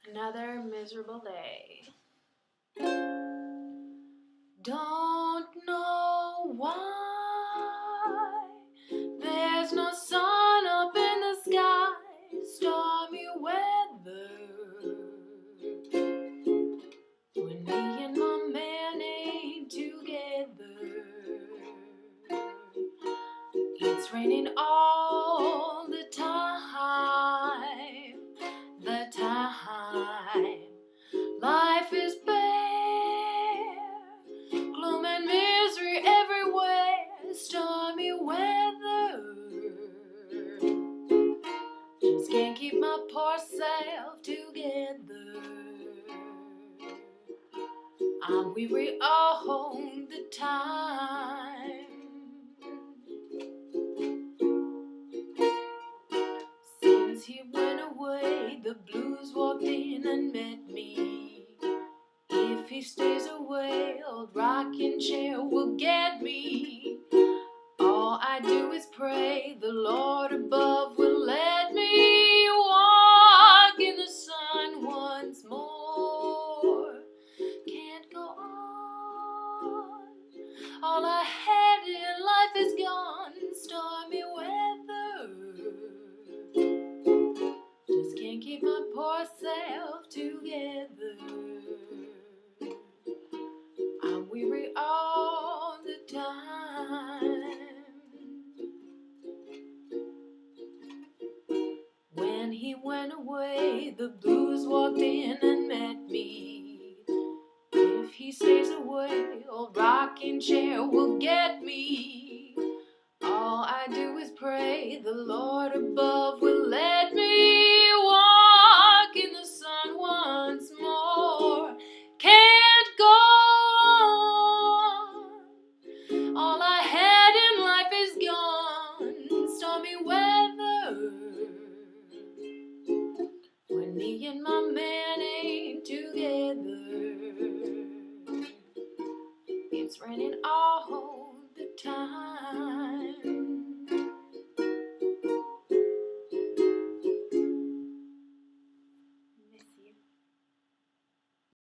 Another miserable day. Don't know why there's no sun up in the sky. Stormy weather. When me and my man ain't together. It's raining all the time. The time. Life is bare. Gloom and misery everywhere. Stormy weather. Just can't keep my poor self together. I'm weary all the time. Since he went away, the blues walked in and met me. If he stays away, old rocking chair will get me. All I do is pray the Lord above will let me walk in the sun once more. Can't go on. All I had in life is gone. Stormy weather. Just can't keep my poor self together. I'm weary all the time. When he went away, the blues walked in and met me. If he stays away, old rocking chair will get me. All I do is pray the Lord above will let me walk in the sun once more. Can't go on. All I had in life is gone. Stormy weather. When me and my man ain't together. It's raining all the time.